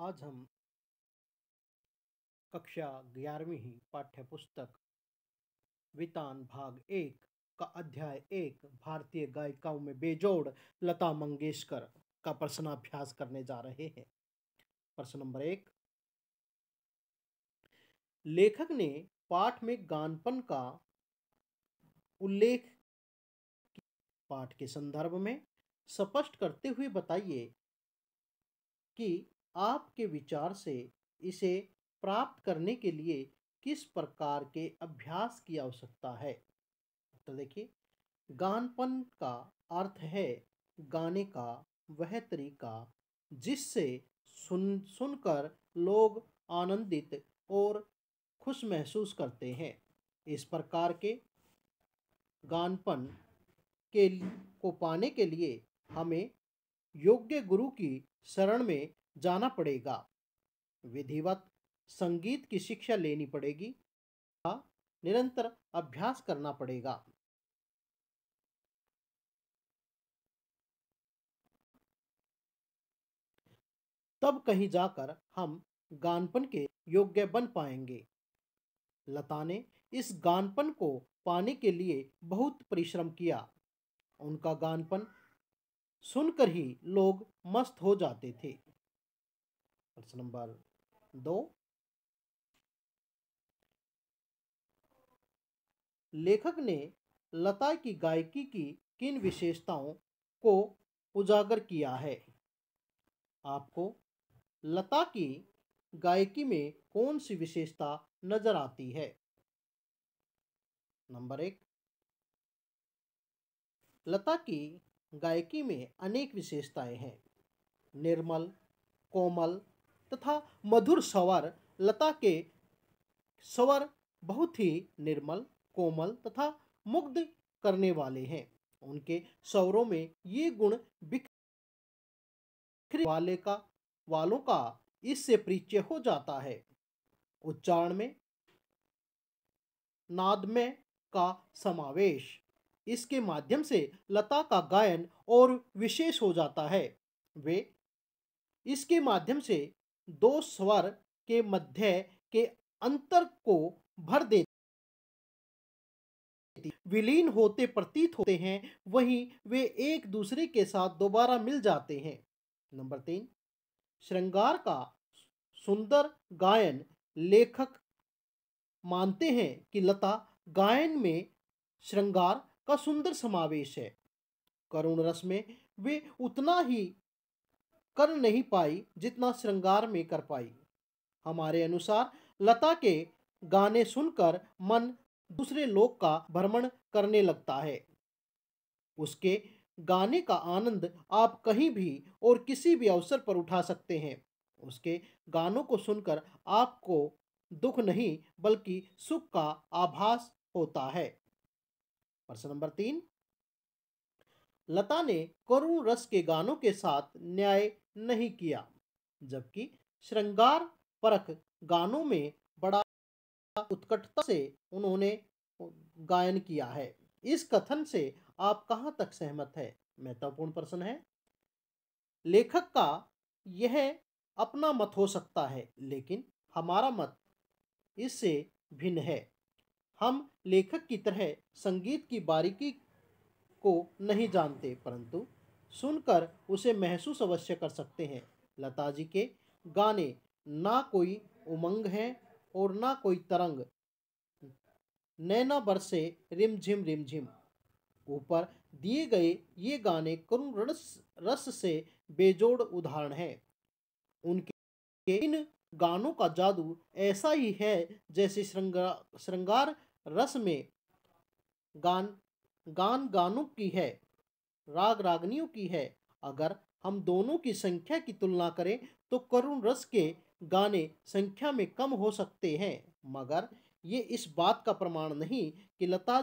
आज हम कक्षा 11वीं पाठ्य पुस्तक वितान भाग 1 का अध्याय 1 भारतीय गायिकाओं में बेजोड़ लता मंगेशकर का प्रश्नाभ्यास करने जा रहे हैं। प्रश्न नंबर 1, लेखक ने पाठ में गानपन का उल्लेख पाठ के संदर्भ में स्पष्ट करते हुए बताइए कि आपके विचार से इसे प्राप्त करने के लिए किस प्रकार के अभ्यास की आवश्यकता है। तो देखिए, गानपन का अर्थ है गाने का वह तरीका जिससे सुनकर लोग आनंदित और खुश महसूस करते हैं। इस प्रकार के गानपन के को पाने के लिए हमें योग्य गुरु की शरण में जाना पड़ेगा, विधिवत संगीत की शिक्षा लेनी पड़ेगी, निरंतर अभ्यास करना पड़ेगा। तब कहीं जाकर हम गानपन के योग्य बन पाएंगे। लता ने इस गानपन को पाने के लिए बहुत परिश्रम किया। उनका गानपन सुनकर ही लोग मस्त हो जाते थे। प्रश्न नंबर 2, लेखक ने लता की गायकी की किन विशेषताओं को उजागर किया है। आपको लता की गायकी में कौन सी विशेषता नजर आती है। नंबर 1, लता की गायकी में अनेक विशेषताएं हैं। निर्मल, कोमल तथा मधुर स्वर। लता के स्वर बहुत ही निर्मल, कोमल तथा मुग्ध करने वाले हैं। उनके स्वरों में ये गुण बिखरे वालों का इससे परिचय हो जाता है। उच्चारण में नादमय का समावेश, इसके माध्यम से लता का गायन और विशेष हो जाता है। वे इसके माध्यम से दो स्वर के मध्य के अंतर को भर देती, विलीन होते प्रतीत होते हैं, वहीं वे एक दूसरे के साथ दोबारा मिल जाते हैं। नंबर 3, श्रृंगार का सुंदर गायन। लेखक मानते हैं कि लता गायन में श्रृंगार का सुंदर समावेश है। करुण रस में वे उतना ही कर नहीं पाई जितना श्रृंगार में कर पाई। हमारे अनुसार लता के गाने सुनकर मन दूसरे लोक का भ्रमण करने लगता है। उसके गाने का आनंद आप कहीं भी और किसी भी अवसर पर उठा सकते हैं। उसके गानों को सुनकर आपको दुख नहीं बल्कि सुख का आभास होता है। प्रश्न नंबर 3, लता ने करुण रस के गानों के साथ न्याय नहीं किया, जबकि श्रृंगार परक गानों में बड़ा उत्कटता से उन्होंने गायन किया है। इस कथन से आप कहां तक सहमत है? महत्वपूर्ण प्रश्न है। लेखक का यह अपना मत हो सकता है, लेकिन हमारा मत इससे भिन्न है। हम लेखक की तरह संगीत की बारीकी को नहीं जानते, परंतु सुनकर उसे महसूस अवश्य कर सकते हैं। लता जी के गाने ना कोई उमंग है और ना कोई तरंग। नैना बरसे रिमझिम रिमझिम। ऊपर दिए गए ये गाने करुण रस से बेजोड़ उदाहरण हैं। उनके इन गानों का जादू ऐसा ही है जैसे श्रृंगार रस में गान गानों की है, राग रागनियों की है। अगर हम दोनों की संख्या की तुलना करें तो करुण रस के गाने संख्या में कम हो सकते हैं, मगर ये इस बात का प्रमाण नहीं कि लता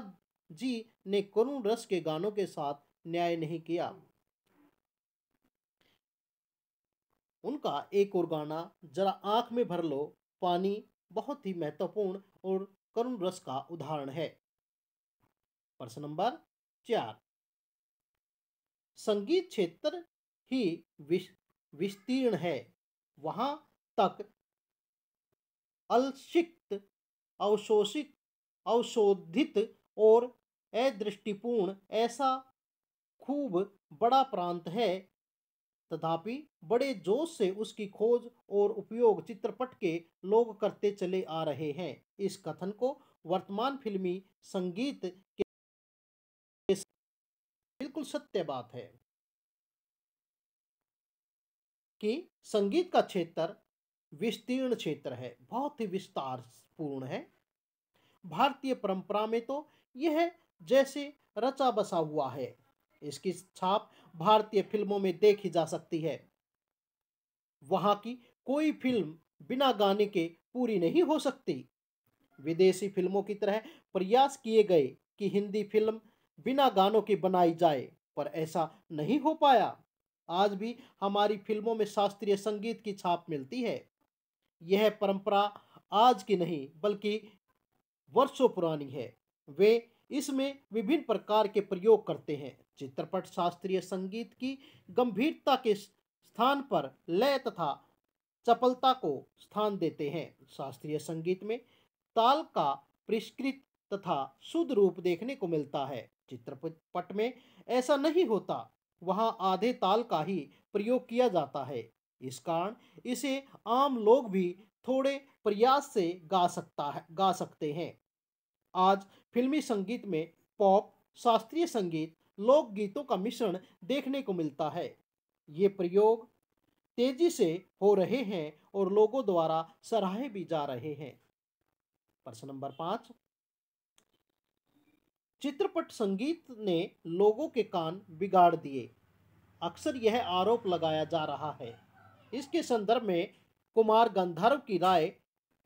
जी ने करुण रस के गानों के साथ न्याय नहीं किया। उनका एक और गाना जरा आंख में भर लो पानी बहुत ही महत्वपूर्ण और करुण रस का उदाहरण है। प्रश्न नंबर 4, संगीत क्षेत्र ही विस्तीर्ण है, वहां तक अशिक्षित, अवशोषित, अवशोधित और अदृष्टिपूर्ण ऐसा खूब बड़ा प्रांत है, तथापि बड़े जोश से उसकी खोज और उपयोग चित्रपट के लोग करते चले आ रहे हैं। इस कथन को वर्तमान फिल्मी संगीत के बिल्कुल सत्य बात है कि संगीत का क्षेत्र विस्तीर्ण क्षेत्र है, बहुत ही विस्तार पूर्ण है। भारतीय परंपरा में तो यह जैसे रचा बसा हुआ है। इसकी छाप भारतीय फिल्मों में देखी जा सकती है। वहां की कोई फिल्म बिना गाने के पूरी नहीं हो सकती। विदेशी फिल्मों की तरह प्रयास किए गए कि हिंदी फिल्म बिना गानों के बनाई जाए, पर ऐसा नहीं हो पाया। आज भी हमारी फिल्मों में शास्त्रीय संगीत की छाप मिलती है। यह परंपरा आज की नहीं बल्कि वर्षों पुरानी है। वे इसमें विभिन्न प्रकार के प्रयोग करते हैं। चित्रपट शास्त्रीय संगीत की गंभीरता के स्थान पर लय तथा चपलता को स्थान देते हैं। शास्त्रीय संगीत में ताल का परिष्कृत तथा शुद्ध रूप देखने को मिलता है। चित्रपट में ऐसा नहीं होता, वहां आधे ताल का ही प्रयोग किया जाता है। इस कारण इसे आम लोग भी थोड़े प्रयास से गा सकते हैं। आज फिल्मी संगीत में पॉप, शास्त्रीय संगीत, लोकगीतों का मिश्रण देखने को मिलता है। ये प्रयोग तेजी से हो रहे हैं और लोगों द्वारा सराहे भी जा रहे हैं। प्रश्न नंबर 5, चित्रपट संगीत ने लोगों के कान बिगाड़ दिए। अक्सर यह आरोप लगाया जा रहा है। इसके संदर्भ में कुमार गंधर्व की राय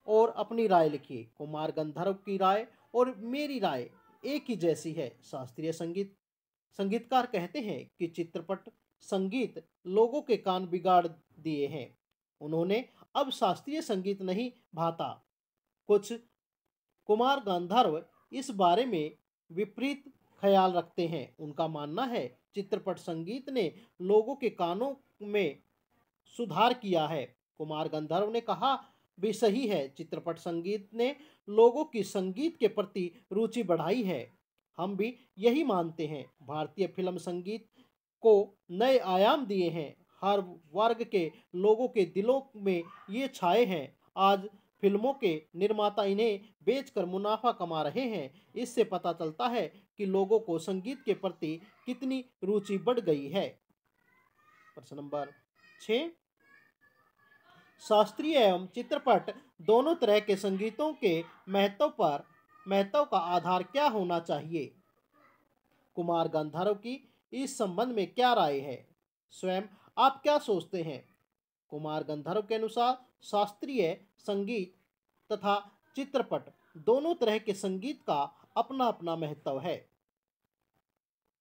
और अपनी राय लिखिए। कुमार गंधर्व की राय और मेरी राय एक ही जैसी है। शास्त्रीय संगीतकार कहते हैं कि चित्रपट संगीत लोगों के कान बिगाड़ दिए हैं। उन्होंने अब शास्त्रीय संगीत नहीं भाता। कुछ कुमार गंधर्व इस बारे में विपरीत ख्याल रखते हैं। उनका मानना है चित्रपट संगीत ने लोगों के कानों में सुधार किया है। कुमार गंधर्व ने कहा भी सही है, चित्रपट संगीत ने लोगों की संगीत के प्रति रुचि बढ़ाई है। हम भी यही मानते हैं। भारतीय फिल्म संगीत को नए आयाम दिए हैं। हर वर्ग के लोगों के दिलों में ये छाए हैं। आज फिल्मों के निर्माता इन्हें बेचकर मुनाफा कमा रहे हैं। इससे पता चलता है कि लोगों को संगीत के प्रति कितनी रुचि बढ़ गई है। प्रश्न नंबर 6, शास्त्रीय एवं चित्रपट दोनों तरह के संगीतों के महत्व का आधार क्या होना चाहिए? कुमार गंधर्व की इस संबंध में क्या राय है? स्वयं आप क्या सोचते हैं? कुमार गंधर्व के अनुसार शास्त्रीय संगीत तथा चित्रपट दोनों तरह के संगीत का अपना अपना महत्व है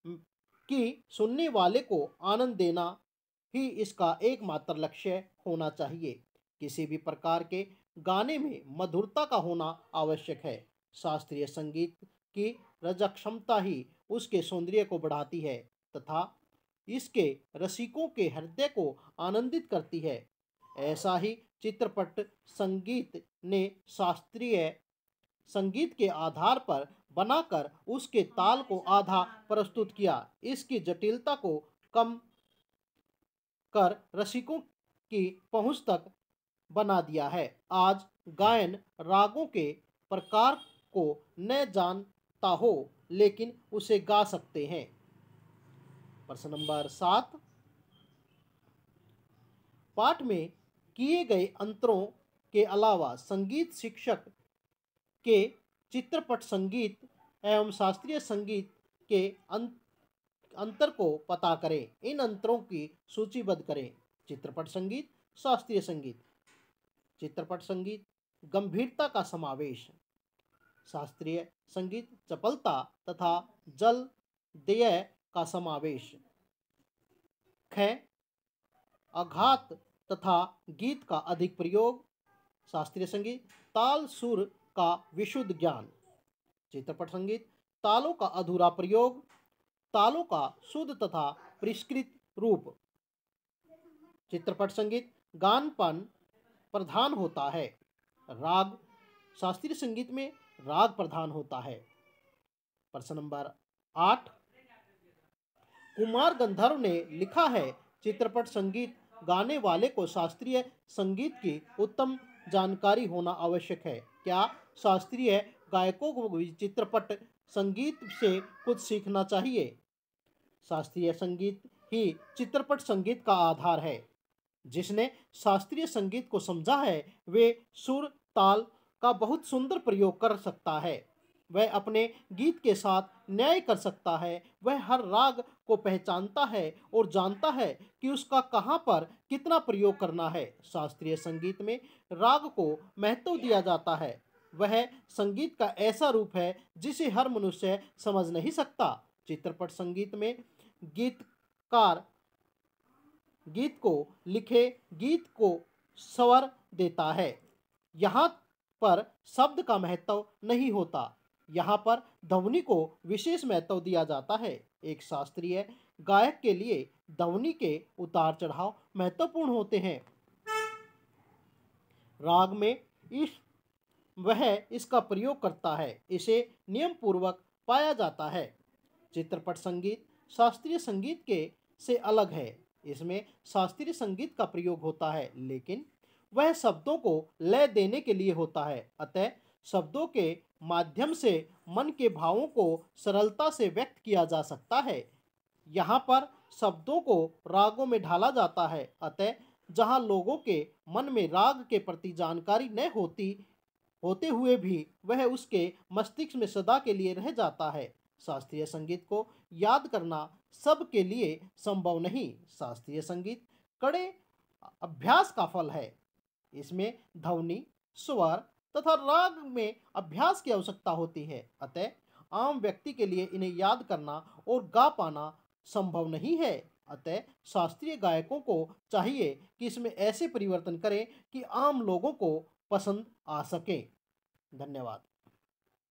कि सुनने वाले को आनंद देना ही इसका एकमात्र लक्ष्य होना चाहिए। किसी भी प्रकार के गाने में मधुरता का होना आवश्यक है। शास्त्रीय संगीत की रजक क्षमता ही उसके सौंदर्य को बढ़ाती है तथा इसके रसिकों के हृदय को आनंदित करती है। ऐसा ही चित्रपट संगीत ने शास्त्रीय संगीत के आधार पर बनाकर उसके ताल को आधा प्रस्तुत किया। इसकी जटिलता को कम कर रसिकों की पहुंच तक बना दिया है। आज गायन रागों के प्रकार को न जानता हो लेकिन उसे गा सकते हैं। प्रश्न नंबर 7, पाठ में किए गए अंतरों के अलावा संगीत शिक्षक के चित्रपट संगीत एवं शास्त्रीय संगीत के अंतर को पता करें। इन अंतरों की सूचीबद्ध करें। चित्रपट संगीत, शास्त्रीय संगीत। चित्रपट संगीत गंभीरता का समावेश, शास्त्रीय संगीत चपलता तथा जल देय का समावेश, क्षय, आघात तथा गीत का अधिक प्रयोग। शास्त्रीय संगीत ताल सुर का विशुद्ध ज्ञान। चित्रपट संगीत तालों का अधूरा प्रयोग, तालों का शुद्ध तथा परिष्कृत रूप। चित्रपट संगीत गानपन प्रधान होता है। राग, शास्त्रीय संगीत में राग प्रधान होता है। प्रश्न नंबर 8, कुमार गंधर्व ने लिखा है, चित्रपट संगीत गाने वाले को शास्त्रीय संगीत की उत्तम जानकारी होना आवश्यक है। क्या शास्त्रीय गायकों को भी चित्रपट संगीत से कुछ सीखना चाहिए? शास्त्रीय संगीत ही चित्रपट संगीत का आधार है। जिसने शास्त्रीय संगीत को समझा है वे सुर ताल का बहुत सुंदर प्रयोग कर सकता है। वह अपने गीत के साथ न्याय कर सकता है। वह हर राग को पहचानता है और जानता है कि उसका कहाँ पर कितना प्रयोग करना है। शास्त्रीय संगीत में राग को महत्व दिया जाता है। वह संगीत का ऐसा रूप है जिसे हर मनुष्य समझ नहीं सकता। चित्रपट संगीत में गीतकार गीत को लिखे गीत को स्वर देता है। यहाँ पर शब्द का महत्व नहीं होता, यहाँ पर ध्वनि को विशेष महत्व दिया जाता है। एक शास्त्रीय गायक के लिए ध्वनि के उतार चढ़ाव महत्वपूर्ण होते हैं। राग में इस वह इसका प्रयोग करता है, इसे नियम पूर्वक पाया जाता है। चित्रपट संगीत शास्त्रीय संगीत के से अलग है। इसमें शास्त्रीय संगीत का प्रयोग होता है लेकिन वह शब्दों को लय देने के लिए होता है। अतः शब्दों के माध्यम से मन के भावों को सरलता से व्यक्त किया जा सकता है। यहाँ पर शब्दों को रागों में ढाला जाता है। अतः जहाँ लोगों के मन में राग के प्रति जानकारी न होते हुए भी वह उसके मस्तिष्क में सदा के लिए रह जाता है। शास्त्रीय संगीत को याद करना सबके लिए संभव नहीं। शास्त्रीय संगीत कड़े अभ्यास का फल है। इसमें ध्वनि, स्वर तथा राग में अभ्यास की आवश्यकता होती है। अतः आम व्यक्ति के लिए इन्हें याद करना और गा पाना संभव नहीं है। अतः शास्त्रीय गायकों को चाहिए कि इसमें ऐसे परिवर्तन करें कि आम लोगों को पसंद आ सके। धन्यवाद।